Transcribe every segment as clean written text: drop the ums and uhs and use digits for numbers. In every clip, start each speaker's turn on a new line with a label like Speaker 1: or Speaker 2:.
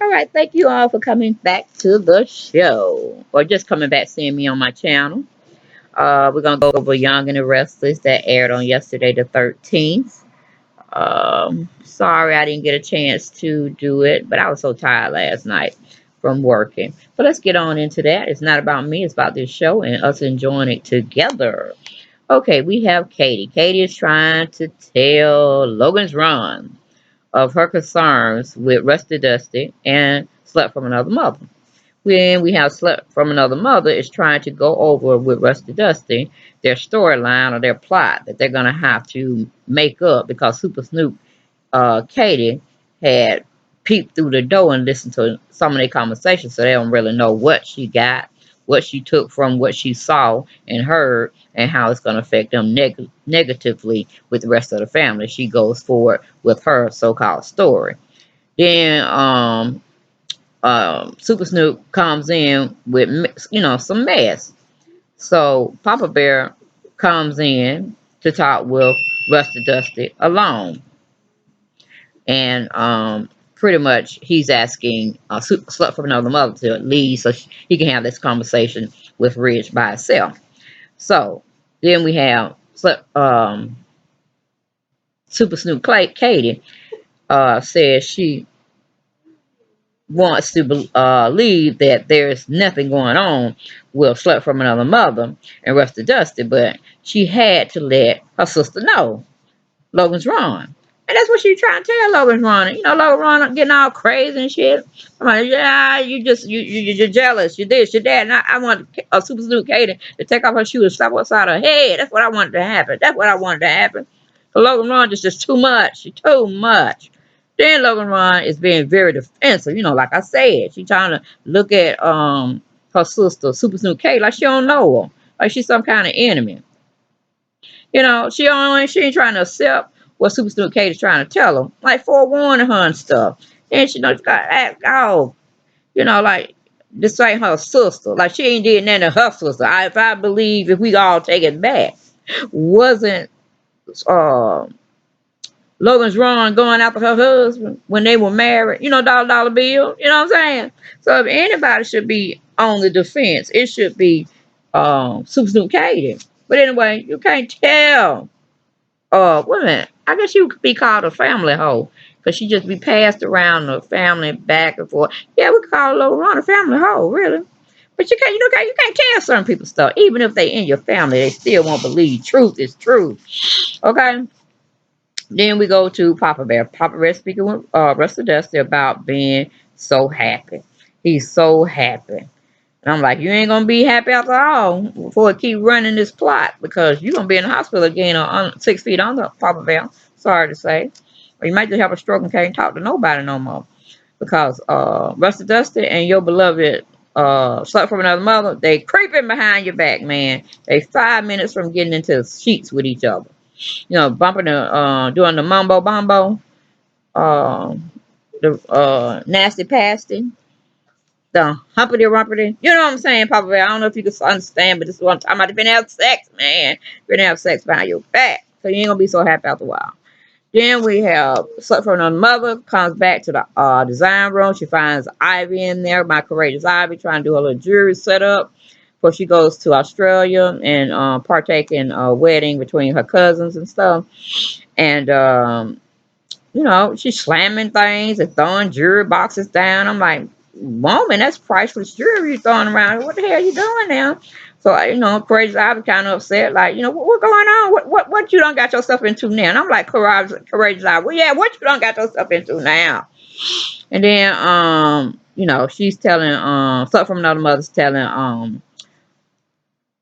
Speaker 1: All right, thank you all for coming back to the show, or just coming back seeing me on my channel. We're gonna go over Young and the Restless that aired on yesterday, the 13th. Sorry I didn't get a chance to do it, but I was so tired last night from working. But let's get on into that. It's not about me; it's about this show and us enjoying it together. Okay, we have Katie. Katie is trying to tell Logan's Run of her concerns with Rusty Dusty and Slept from Another Mother. When we have Slept from Another Mother is trying to go over with Rusty Dusty their storyline or their plot that they're going to have to make up because Super Snoop Katie had peeped through the door and listened to some of their conversations, so they don't really know what she got, what she took from what she saw and heard, and how it's going to affect them negatively with the rest of the family. She goes forward with her so-called story. Then Super Snoop comes in with some mess. So Papa Bear comes in to talk with Rusty Dusty alone, and pretty much he's asking Slut from Another Mother to leave so he can have this conversation with Ridge by himself. So then we have Super Snoop Katie says she wants to believe that there's nothing going on with Slut from Another Mother and Rusty Dusty, but she had to let her sister know Logan's wrong. And that's what she trying to tell Logan's wrong. You know, Logan Ron getting all crazy and shit. I'm like, yeah, you're jealous. You're this, you're that. And I want a Super Snoop Katie to take off her shoes and slap upside her head. That's what I wanted to happen. That's what I wanted to happen. But Logan Ron is just too much. Too much. Then Logan Ron is being very defensive. You know, like I said, she trying to look at her sister, Super Snoop Katie, like she don't know her. Like she's some kind of enemy. You know, she ain't trying to accept what Super Snoop Katie's trying to tell her. Like forewarning her and stuff. Then she knows she got to act off. You know, like this ain't her sister. Like she ain't did nothing to her sister. If I believe if we all take it back, wasn't uh Logan's Ron going after her husband when they were married, you know, dollar bill, you know what I'm saying? So if anybody should be on the defense, it should be Super Snoop Katie. But anyway, you can't tell. Wait a minute. I guess you could be called a family hoe. Because she just be passed around the family back and forth. Yeah, we could call Logan Ron a family hoe, really. But you can't tell certain people stuff. Even if they in your family, they still won't believe truth is truth. Okay? Then we go to Papa Bear. Papa Bear speaking with Russell Dusty about being so happy. He's so happy. And I'm like, you ain't gonna be happy after all before it keep running this plot because you're gonna be in the hospital again on 6 feet under Papa Bear. Sorry to say. Or you might just have a stroke and can't talk to nobody no more. Because Rusty Dusty and your beloved Slut from Another Mother, they creeping behind your back, man. They 5 minutes from getting into sheets with each other. You know, bumping the doing the mumbo bumbo, uh, the nasty pasty, the humpity rumpity. You know what I'm saying, Papa Bear? I don't know if you can understand, but this is what I'm talking about. If you're gonna have sex, man, you're gonna have sex behind your back. So you ain't gonna be so happy after a while. Then we have Slut from Another Mother comes back to the design room. She finds Ivy in there, my courageous Ivy, trying to do a little jewelry setup before she goes to Australia and partake in a wedding between her cousins and stuff. And you know, she's slamming things and throwing jewelry boxes down. I'm like, woman, that's priceless jewelry you're throwing around. What the hell are you doing now? So, you know, Courageous Ivy kind of upset, like, you know, what going on? What you done got yourself into now? And I'm like, Courageous Ivy, well, yeah, what you done got yourself into now? And then, you know, she's telling, Stuff from Another Mother's telling,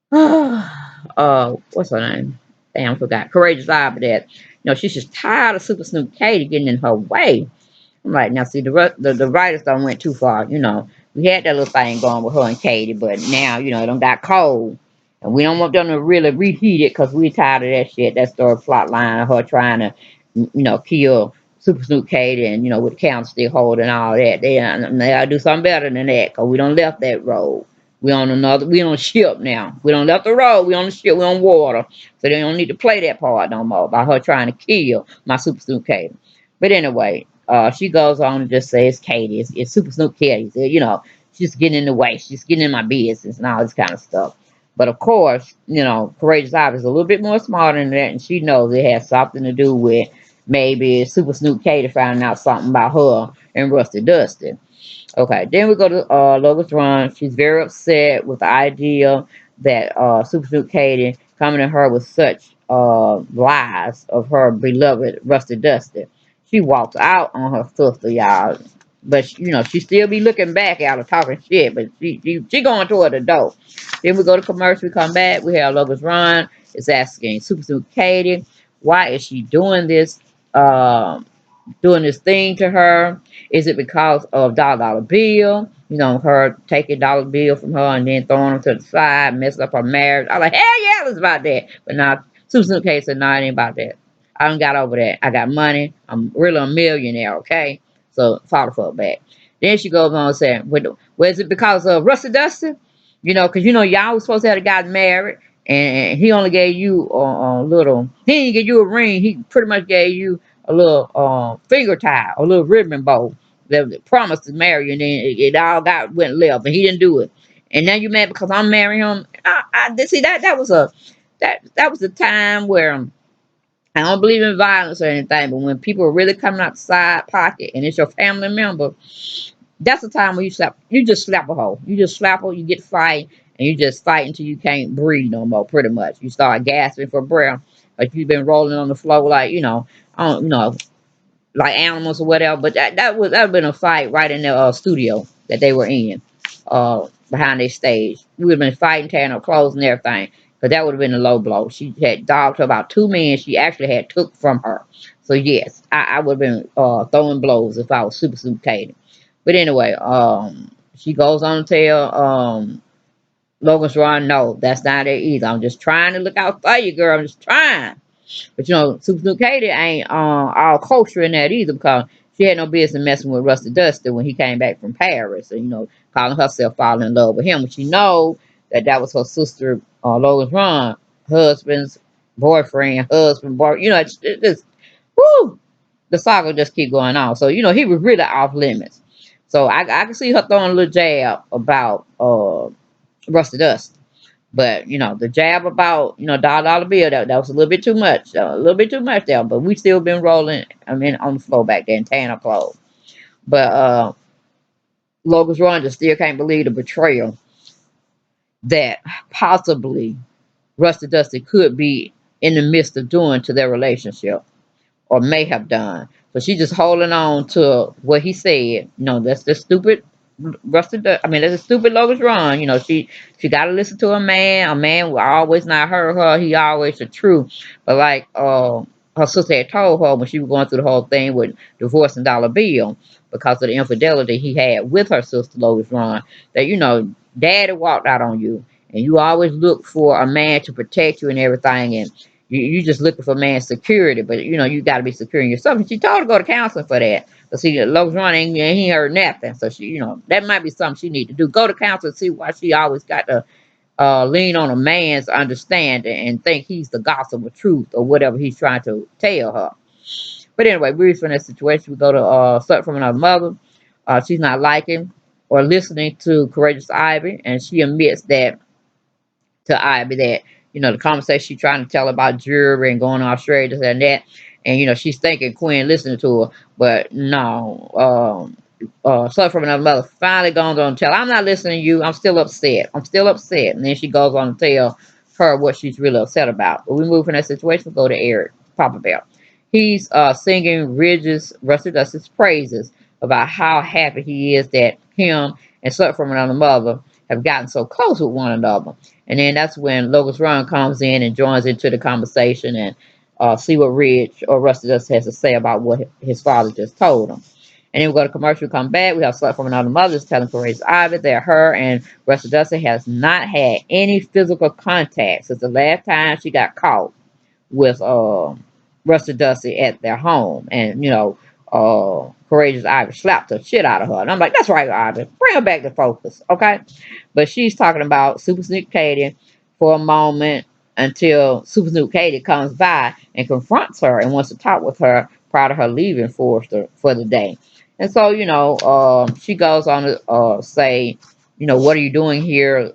Speaker 1: what's her name? Damn, I forgot. Courageous Ivy that, you know, she's just tired of Super Snoop Katie getting in her way. I'm like, now see, the writers done went too far. You know, we had that little thing going with her and Katie, but now, you know, it done got cold. And we don't want them to really reheat it because we're tired of that shit. That story plot line of her trying to, you know, kill Super Snoop Katie and, you know, with the candlestick hold and all that. They gotta do something better than that because we don't left that road. We on a ship now. We don't left the road. We on the ship. We on water. So they don't need to play that part no more about her trying to kill my Super Snoop Katie. But anyway, she goes on to just say it's Katie, it's Super Snoop Katie. You know, she's getting in the way, she's getting in my business and all this kind of stuff. But of course, you know, Courageous Ivy is a little bit more smarter than that, and she knows it has something to do with maybe Super Snoop Katie finding out something about her and Rusty Dusty. Okay, then we go to Logan's Run. She's very upset with the idea that Super Snoop Katie coming to her with such lies of her beloved Rusty Dusty. She walks out on her sister, y'all. But you know, she still be looking back at her talking shit, but she going toward the door. Then we go to commercial, we come back, we have Logan's Run. It's asking Super Snoop Katie, why is she doing this thing to her? Is it because of dollar bill? You know, her taking dollar bill from her and then throwing them to the side, messing up her marriage. I was like, hell yeah, it was about that. But now, Susan K said, no, it ain't about that. I don't got over that. I got money. I'm really a millionaire, okay? So, follow for back. Then she goes on saying, well, is it because of Rusty Dusty? You know, because, you know, y'all was supposed to have got married and he only gave you a little, he didn't give you a ring. He pretty much gave you a little finger tie, a little ribbon bow that promised to marry you, and then it all got went left, and he didn't do it. And now you mad because I'm marrying him. I see that was that was a time where I don't believe in violence or anything, but when people are really coming out the side pocket and it's your family member, that's the time when you just slap a hoe. You just slap her, you get to fight, and you just fight until you can't breathe no more, pretty much. You start gasping for breath, like you've been rolling on the floor, like, you know, I don't, you know, like animals or whatever. But that would been a fight right in the studio that they were in, behind their stage. We would have been fighting, tearing up clothes and everything. But that would have been a low blow. She had dogged her about two men she actually had took from her. So yes, I would have been throwing blows if I was super super. But anyway, she goes on to tell Logan's Run, no, that's not it either. I'm just trying to look out for you, girl. I'm just trying. But you know, Super Snoop Katie ain't all culture in that either, because she had no business messing with Rusty Dusty when he came back from Paris and, you know, calling herself falling in love with him. But she know that that was her sister, Logan's Run, husband's boyfriend, husband, boy. You know, it just, whoo, the saga just keep going on. So, you know, he was really off limits. So I can see her throwing a little jab about Rusty Dust. But you know, the jab about, you know, dollar bill, that was a little bit too much, a little bit too much there. But we still been rolling. I mean, on the floor back there in Tanner clothes. But Logan's Run just still can't believe the betrayal that possibly Rusty Dusty could be in the midst of doing to their relationship, or may have done. So she's just holding on to what he said. You know, that's the stupid I mean, that's a stupid Lois Run. You know, she got to listen to a man. A man will always not hurt her. He always the truth. But like her sister had told her when she was going through the whole thing with divorcing Dollar Bill because of the infidelity he had with her sister Lois Run, that, you know, Daddy walked out on you, and you always look for a man to protect you and everything, and you just looking for man's security, but you know you got to be secure in yourself. And she told her to go to counseling for that. But see, Lowe's running, he ain't heard nothing. So she, you know, that might be something she need to do. Go to counseling, see why she always got to lean on a man's understanding and think he's the gospel of truth or whatever he's trying to tell her. But anyway, we're from that situation. We go to Start from Another Mother. She's not liking or listening to Courageous Ivy, and she admits that to Ivy that, you know, the conversation she's trying to tell about jewelry and going to Australia, this and that. And, you know, she's thinking Quinn listening to her, but no. Son from Another Mother finally goes on to tell, I'm not listening to you. I'm still upset. I'm still upset. And then she goes on to tell her what she's really upset about. But we move from that situation, we go to Eric, Papa Bear. He's singing Rusty Dusty's praises about how happy he is that him and Son from Another Mother have gotten so close with one another. And then that's when Locust Run comes in and joins into the conversation and see what Ridge or Rusty Dust has to say about what his father just told him. And then we go to commercial, we come back. We have Slut from Another Mother telling Courageous Ivy that her and Rusty Dusty has not had any physical contact since the last time she got caught with Rusty Dusty at their home. And, you know, Courageous Ivy slapped the shit out of her. And I'm like, that's right, Ivy. Bring her back to focus, okay? But she's talking about Super Snoop Katie for a moment until Super Snoop Katie comes by and confronts her and wants to talk with her prior to her leaving for the day. And so, she goes on to say, what are you doing here,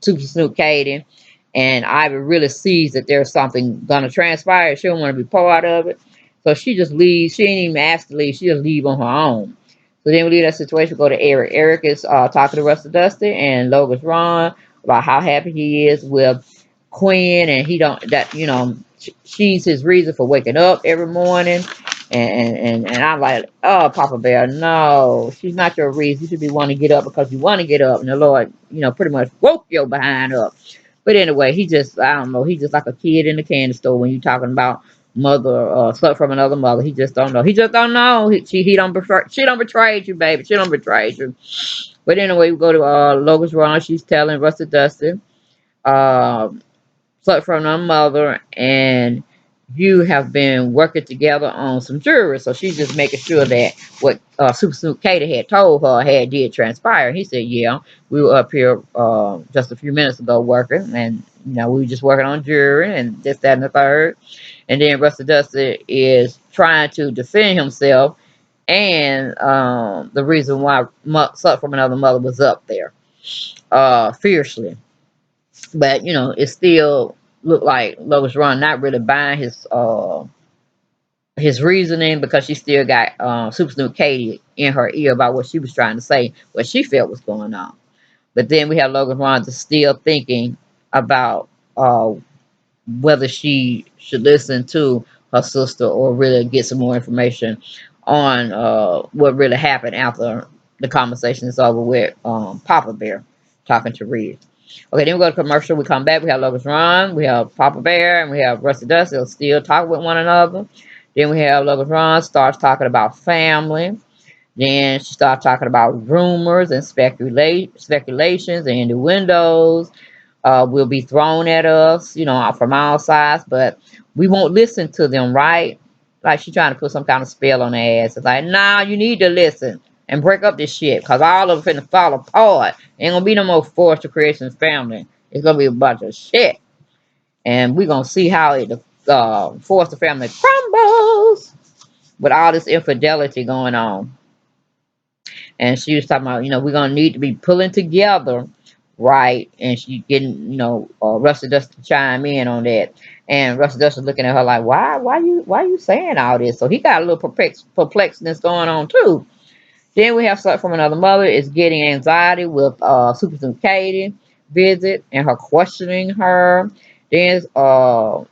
Speaker 1: Super Snoop Katie? And Ivy really sees that there's something gonna transpire. She don't want to be part of it, so she just leaves. She ain't even asked to leave. She just leave on her own. So then we leave that situation. Go to Eric. Eric is talking to Russell Dusty and Logan's Ron about how happy he is with Quinn, and he don't that she's his reason for waking up every morning. And I'm like, oh, Papa Bear, no, she's not your reason. You should be wanting to get up because you want to get up, and the Lord, pretty much woke your behind up. But anyway, he just, I don't know, he just like a kid in the candy store when you talking about mother, slut from another mother. He just don't know. He just don't know. He don't prefer, she don't betray you, baby. She don't betray you. But anyway, we go to Logan's Ron. She's telling Rusty Dusty, uh, slut from another mother, and you have been working together on some jewelry. So she's just making sure that what Super Snoop Katie had told her had did transpire. He said, yeah, we were up here just a few minutes ago working, and we were just working on jewelry and this, that, and the third. And then Rusty Dusty is trying to defend himself and the reason why Slut from Another Mother was up there fiercely. But it still looked like Lois Run not really buying his reasoning, because she still got Super Snoop Katie in her ear about what she was trying to say, what she felt was going on. But then we have Logan Ron still thinking about whether she should listen to her sister or really get some more information on what really happened after the conversation is over with Papa Bear talking to Reed. Okay, then we go to commercial. We come back. We have Logan's Run. We have Papa Bear, and we have Rusty Dust. They'll still talk with one another. Then we have Logan's Run starts talking about family. Then she starts talking about rumors and speculations and innuendos will be thrown at us, from all sides, but we won't listen to them, right? Like she trying to put some kind of spell on their ass. It's like, nah, you need to listen and break up this shit, because all of it finna fall apart. Ain't gonna be no more forced to creation family. It's gonna be a bunch of shit. And we're gonna see how it forced the family crumbles with all this infidelity going on. And she was talking about, we're gonna need to be pulling together, right? And she getting, Rusty Dust to chime in on that. And Rusty Dust was looking at her like, why you saying all this? So he got a little perplexedness going on too. Then we have Slut from Another Mother is getting anxiety with Super Snoop Katie visit and her questioning her. Then Slut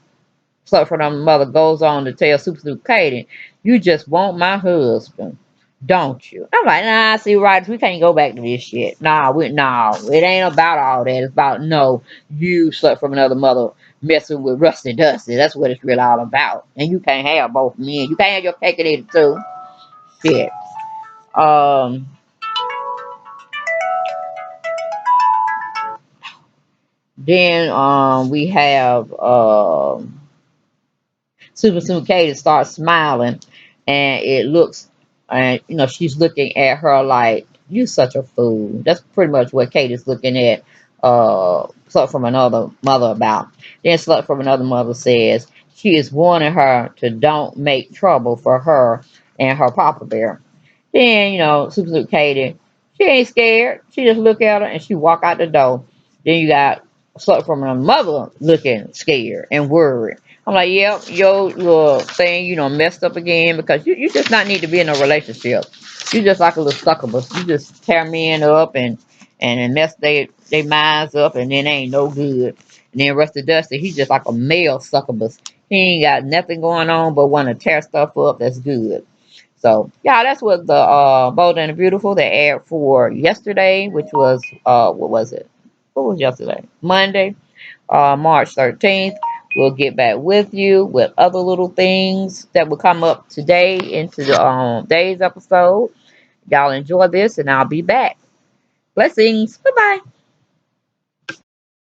Speaker 1: from Another Mother goes on to tell Super Snoop Katie, you just want my husband, don't you? I'm like, nah, see, right, we can't go back to this shit. Nah, it ain't about all that. It's about, no, you Slut from Another Mother messing with Rusty Dusty. That's what it's really all about. And you can't have both men. You can't have your cake and eat it too. Shit. Um, then we have Super Snoop Katie starts smiling, and it looks, and she's looking at her like, you such a fool. That's pretty much what Katie's looking at Slut from Another Mother about. Then Slut from Another Mother says she is warning her to don't make trouble for her and her Papa Bear. Then, Super Snoop Katie, she ain't scared. She just look at her and she walk out the door. Then you got Slut from Another Mother looking scared and worried. I'm like, yep, your little thing, messed up again, because you just not need to be in a relationship. You just like a little succubus. You just tear men up and mess they minds up, and then they ain't no good. And then Rusty Dusty, he's just like a male succubus. He ain't got nothing going on but want to tear stuff up that's good. So yeah, that's what the Bold and the Beautiful they aired for yesterday, which was what was it? What was yesterday? Monday, March 13th. We'll get back with you with other little things that will come up today into the day's episode. Y'all enjoy this, and I'll be back. Blessings. Bye bye.